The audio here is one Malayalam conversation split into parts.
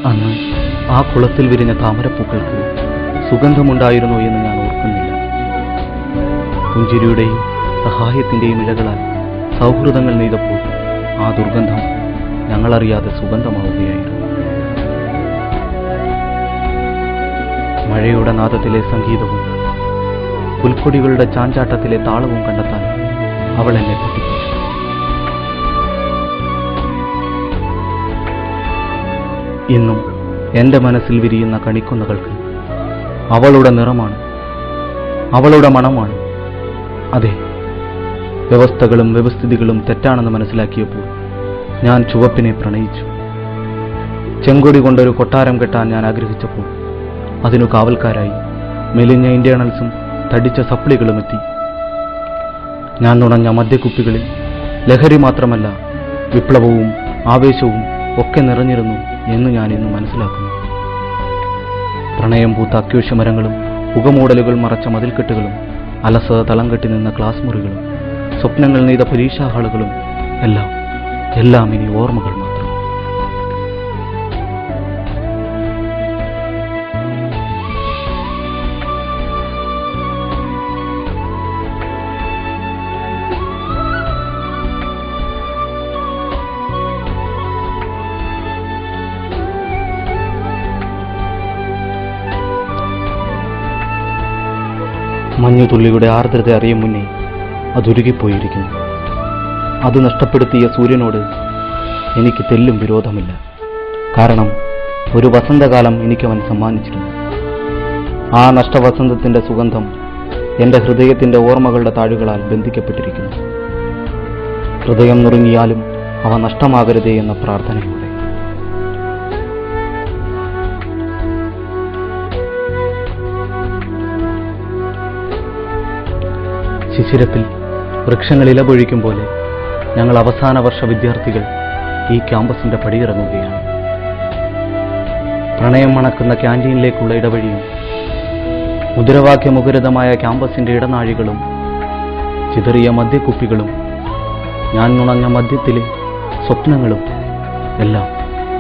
അന്ന് ആ കുളത്തിൽ വിരിഞ്ഞ താമരപ്പൂക്കൾക്ക് സുഗന്ധമുണ്ടായിരുന്നു എന്ന് ഞാൻ ഓർക്കുന്നില്ല. പുഞ്ചിരിയുടെയും സഹായത്തിൻ്റെയും ഇഴകളാൽ സൗഹൃദങ്ങൾ നെയ്തപ്പോൾ ആ ദുർഗന്ധം ഞങ്ങളറിയാതെ സുഗന്ധമാവുകയായിരുന്നു. മഴയുടെ നാദത്തിലെ സംഗീതവും പുൽക്കൊടികളുടെ ചാഞ്ചാട്ടത്തിലെ താളവും കണ്ടെത്താൻ അവൾ എന്നെ പഠിപ്പിച്ചു. ഇന്നും എൻ്റെ മനസ്സിൽ വിരിയുന്ന കണിക്കൊന്നകൾക്ക് അവളുടെ നിറമാണ്, അവളുടെ മണമാണ്. അതെ, വ്യവസ്ഥകളും വ്യവസ്ഥിതികളും തെറ്റാണെന്ന് മനസ്സിലാക്കിയപ്പോൾ ഞാൻ ചുവപ്പിനെ പ്രണയിച്ചു. ചെങ്കൊടി കൊണ്ടൊരു കൊട്ടാരം കെട്ടാൻ ഞാൻ ആഗ്രഹിച്ചപ്പോൾ അതിനു കാവൽക്കാരായി മെലിഞ്ഞ ഇന്റേണൽസും തടിച്ച സപ്ലികളും എത്തി. ഞാൻ നുണഞ്ഞ മദ്യക്കുപ്പികളിൽ ലഹരി മാത്രമല്ല വിപ്ലവവും ആവേശവും ഒക്കെ നിറഞ്ഞിരുന്നു എന്ന് ഞാൻ ഇന്ന് മനസ്സിലാക്കുന്നു. പ്രണയം പൂത്ത അക്വേഷ്യമരങ്ങളും പുകമൂടലുകൾ മറച്ച മതിൽക്കെട്ടുകളും അലസത തളം കെട്ടി നിന്ന ക്ലാസ് മുറികളും സ്വപ്നങ്ങൾ നെയ്ത പരീക്ഷാ ഹാളുകളും എല്ലാം ഇനി ഓർമ്മകൾ മാത്രം. മഞ്ഞുതുള്ളിയുടെ ആർദ്രത അറിയും മുന്നേ അതൊരുകിപ്പോയിരിക്കുന്നു. അത് നഷ്ടപ്പെടുത്തിയ സൂര്യനോട് എനിക്ക് തെല്ലും വിരോധമില്ല. കാരണം ഒരു വസന്തകാലം എനിക്കവൻ സമ്മാനിച്ചിരുന്നു. ആ നഷ്ടവസന്തത്തിൻ്റെ സുഗന്ധം എൻ്റെ ഹൃദയത്തിൻ്റെ ഓർമ്മകളുടെ താഴുകളാൽ ബന്ധിക്കപ്പെട്ടിരിക്കുന്നു. ഹൃദയം നുറുങ്ങിയാലും അവ നഷ്ടമാകരുതേ എന്ന പ്രാർത്ഥനയോടെ. ശിശിരത്തിൽ വൃക്ഷങ്ങൾ ഇലപൊഴിക്കും പോലെ ഞങ്ങൾ അവസാന വർഷ വിദ്യാർത്ഥികൾ ഈ ക്യാമ്പസിന്റെ പടിയിറങ്ങുകയാണ്. പ്രണയം മണക്കുന്ന ക്യാൻറ്റീനിലേക്കുള്ള ഇടവഴിയും മുദ്രാവാക്യമുഖരിതമായ ക്യാമ്പസിന്റെ ഇടനാഴികളും ചിതറിയ മദ്യക്കുപ്പികളും ഞാൻ നുണഞ്ഞ മദ്യത്തിലെ സ്വപ്നങ്ങളും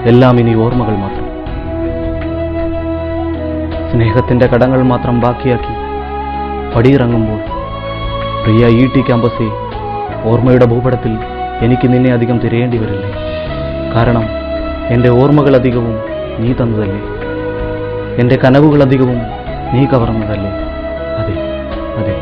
എല്ലാം ഇനി ഓർമ്മകൾ മാത്രം. സ്നേഹത്തിന്റെ കടങ്ങൾ മാത്രം ബാക്കിയാക്കി പടിയിറങ്ങുമ്പോൾ പ്രിയ ET ക്യാമ്പസേ, ഓർമ്മയുടെ ഭൂപടത്തിൽ എനിക്ക് നിന്നെ അധികം തിരയേണ്ടി വരില്ലേ. കാരണം എൻ്റെ ഓർമ്മകളധികവും നീ തന്നതല്ലേ, എൻ്റെ കനവുകളധികവും നീ കവർന്നതല്ലേ. അതെ.